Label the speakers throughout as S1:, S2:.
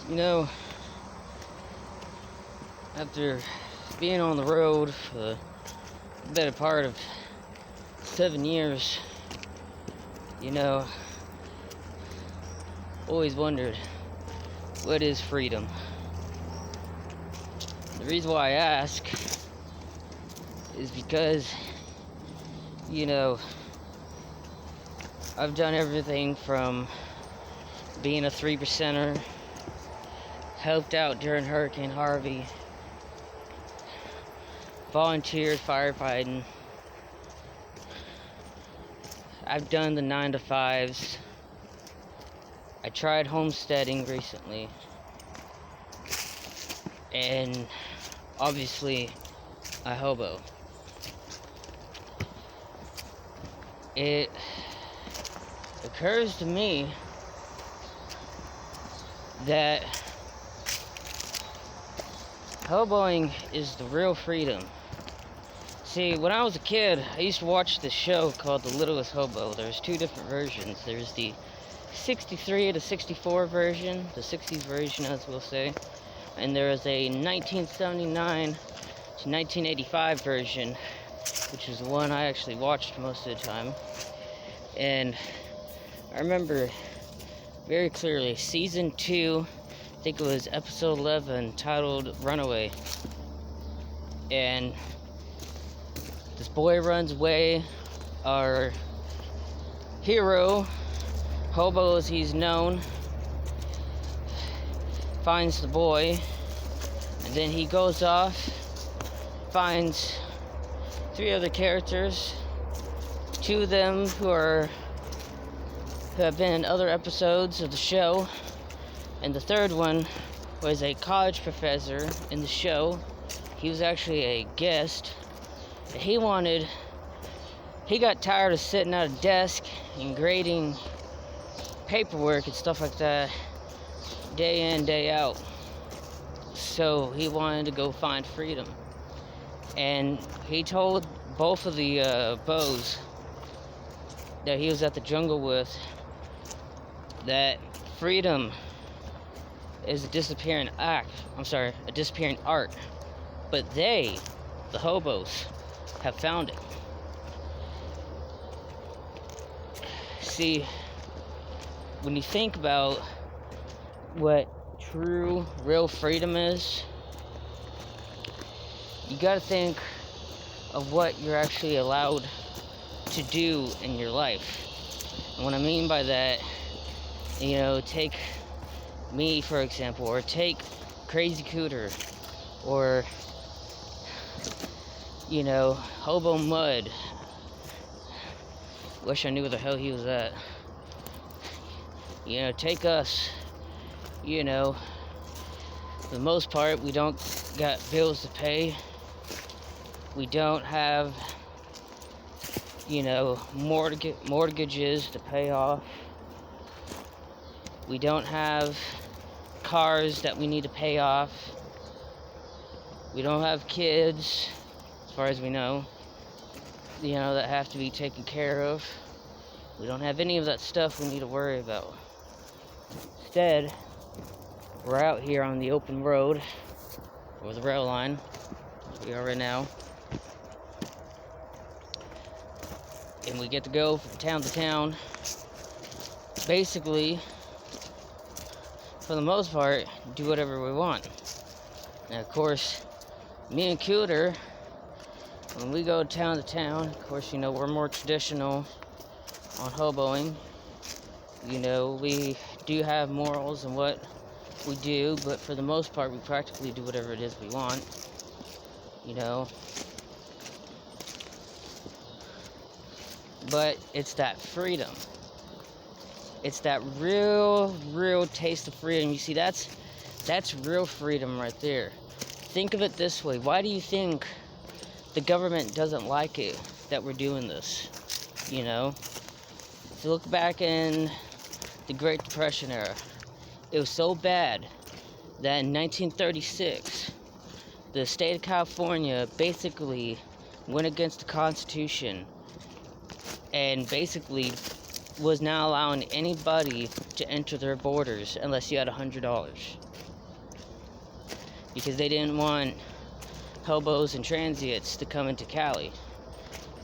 S1: You know, after being on the road for the better part of 7 years, you know, always wondered, what is freedom? The reason why I ask is because, you know, I've done everything from being a 3%er, helped out during Hurricane Harvey, volunteered firefighting. I've done the 9-to-5s. I tried homesteading recently. And obviously, I hobo. It occurs to me that hoboing is the real freedom. See, when I was a kid, I used to watch this show called The Littlest Hobo. There's two different versions. There's the 63 to 64 version, the 60s version as we'll say, and there is a 1979 to 1985 version, which is the one I actually watched most of the time. And I remember very clearly season 2, I think it was episode 11, titled Runaway. And this boy runs away. Our hero, hobo as he's known, finds the boy, and then he goes off, finds 3 other characters, 2 of them who have been in other episodes of the show, and the 3rd one was a college professor in the show. He was actually a guest. He got tired of sitting at a desk and grading paperwork and stuff like that day in, day out. So he wanted to go find freedom. And he told both of the beaus that he was at the jungle with that freedom is a disappearing art. But they, the hobos, have found it. See, when you think about what true, real freedom is, you gotta think of what you're actually allowed to do in your life. And what I mean by that, take me for example, or take Crazy Cooter, or Hobo Mud. Wish I knew where the hell he was at. Take us. For the most part, we don't got bills to pay. We don't have, mortgages to pay off. We don't have cars that we need to pay off. We don't have kids, as far as we know, that have to be taken care of. We don't have any of that stuff we need to worry about. Instead, we're out here on the open road, or the rail line, as we are right now. And we get to go from town to town. Basically, for the most part, do whatever we want. And of course, me and Cooter, when we go town to town, of course, we're more traditional on hoboing. We do have morals in what we do, but for the most part, we practically do whatever it is we want. But it's that freedom. It's that real taste of freedom. You see, that's real freedom right there. Think of it this way. Why do you think the government doesn't like it that we're doing this? If you look back in the Great Depression era, it was so bad that in 1936, the state of California basically went against the Constitution and basically was not allowing anybody to enter their borders unless you had $100. Because they didn't want hobos and transients to come into Cali.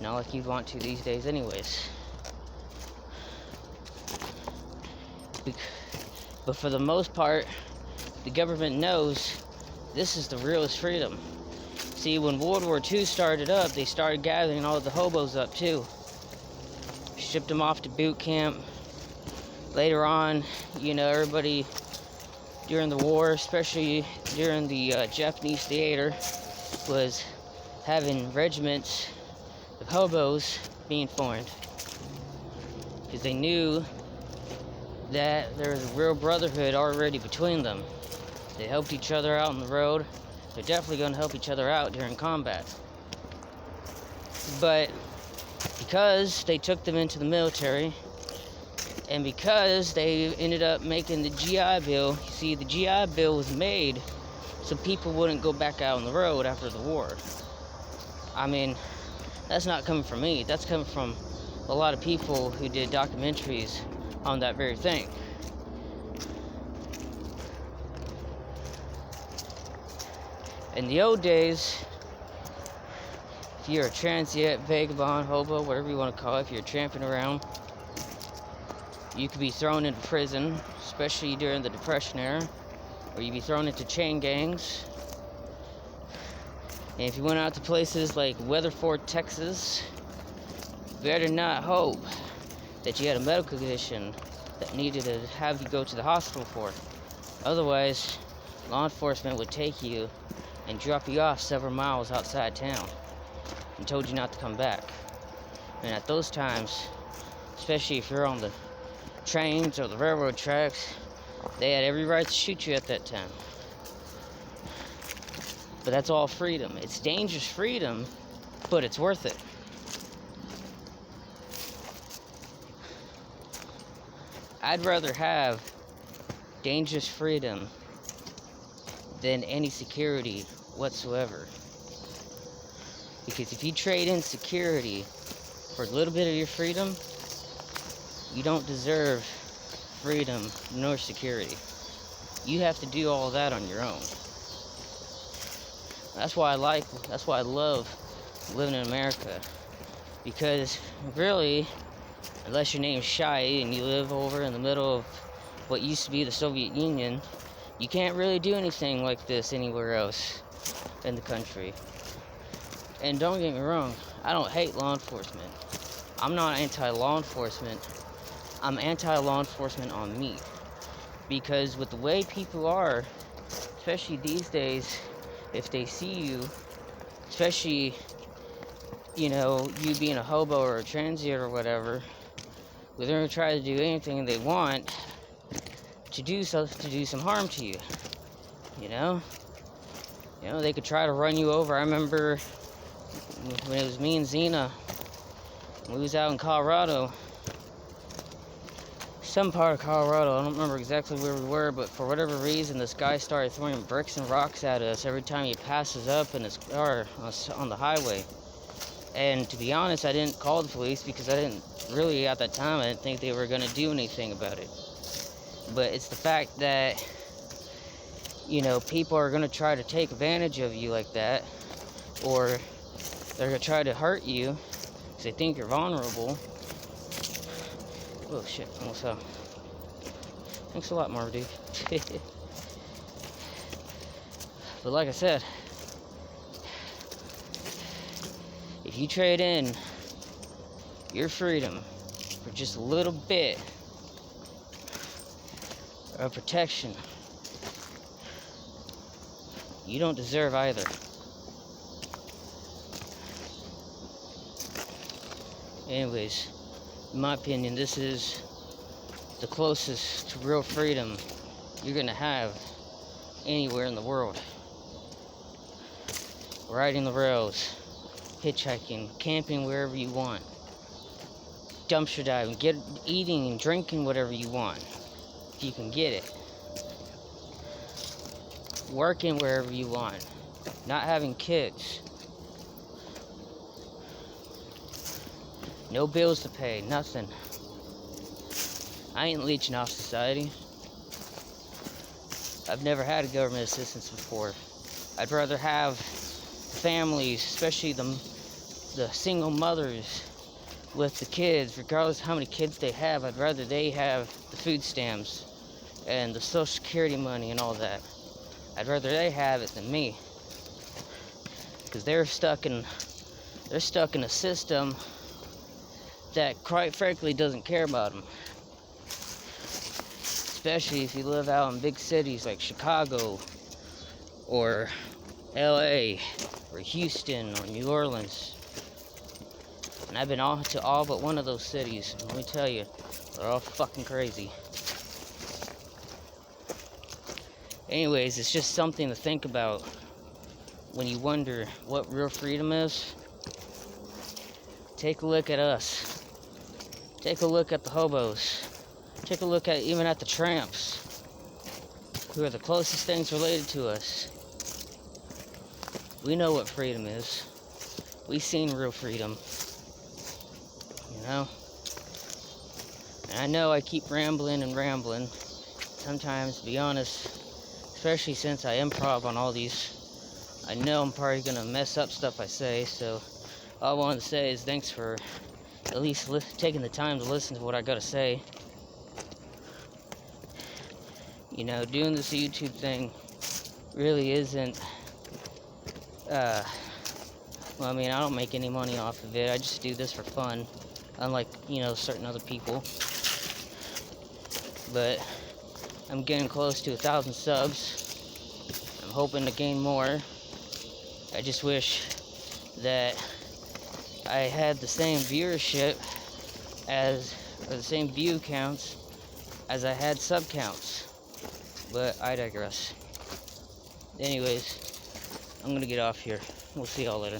S1: Not like you'd want to these days anyways. But for the most part, the government knows this is the realest freedom. See, when World War II started up, they started gathering all the hobos up too. Shipped them off to boot camp. Later on, you know, everybody during the war, especially during the Japanese theater, was having regiments of hobos being formed. Because they knew that there was a real brotherhood already between them. They helped each other out on the road. They're definitely going to help each other out during combat. But because they took them into the military, and because they ended up making the GI Bill, you see, the GI Bill was made so people wouldn't go back out on the road after the war. I mean, that's not coming from me. That's coming from a lot of people who did documentaries on that very thing. In the old days, if you're a transient, vagabond, hobo, whatever you want to call it, if you're tramping around, you could be thrown into prison, especially during the Depression era, or you'd be thrown into chain gangs. And if you went out to places like Weatherford, Texas, better not hope that you had a medical condition that needed to have you go to the hospital for. Otherwise, law enforcement would take you and drop you off several miles outside town and told you not to come back. And at those times, especially if you're on the trains or the railroad tracks, they had every right to shoot you at that time. But that's all freedom. It's dangerous freedom, but it's worth it. I'd rather have dangerous freedom than any security whatsoever. Because if you trade in security for a little bit of your freedom, you don't deserve freedom nor security. You have to do all that on your own. That's why I love living in America. Because really, unless your name's Shai and you live over in the middle of what used to be the Soviet Union, you can't really do anything like this anywhere else in the country. And don't get me wrong, I don't hate law enforcement. I'm not anti-law enforcement. I'm anti-law enforcement on me. Because with the way people are, especially these days, if they see you, especially, you know, you being a hobo or a transient or whatever, they're going to try to do anything they want to do some harm to you. You know, they could try to run you over. I remember when it was me and Zena, we was out in Colorado, some part of Colorado, I don't remember exactly where we were, but for whatever reason, this guy started throwing bricks and rocks at us every time he passes up in his car on the highway. And to be honest, I didn't call the police because I didn't really, at that time, I didn't think they were going to do anything about it. But it's the fact that, you know, people are going to try to take advantage of you like that, or they're going to try to hurt you because they think you're vulnerable. Oh shit, almost fell. Thanks a lot, Marmaduke. But like I said, if you trade in your freedom for just a little bit of protection, you don't deserve either. Anyways, in my opinion, this is the closest to real freedom you're gonna have anywhere in the world. Riding the rails, hitchhiking, camping wherever you want, dumpster diving, eating and drinking whatever you want, if you can get it. Working wherever you want, not having kids, no bills to pay, nothing. I ain't leeching off society. I've never had a government assistance before. I'd rather have families, especially the single mothers with the kids, regardless of how many kids they have, I'd rather they have the food stamps and the Social Security money and all that. I'd rather they have it than me. Because they're stuck in a system that quite frankly doesn't care about them. Especially if you live out in big cities like Chicago or LA or Houston or New Orleans. And I've been to all but one of those cities, and let me tell you, they're all fucking crazy. Anyways, it's just something to think about when you wonder what real freedom is. Take a look at us. Take a look at the hobos. Take a look at even at the tramps, who are the closest things related to us. We know what freedom is. We've seen real freedom. You know? And I know I keep rambling and rambling. Sometimes, to be honest, especially since I improv on all these, I know I'm probably gonna mess up stuff I say, so all I wanted to say is thanks for at least taking the time to listen to what I gotta say. You know, doing this YouTube thing really isn't, well, I mean, I don't make any money off of it. I just do this for fun, unlike, you know, certain other people. But I'm getting close to 1,000 subs. I'm hoping to gain more. I just wish that I had the same viewership or the same view counts as I had sub counts. But I digress. Anyways, I'm gonna get off here. We'll see y'all later.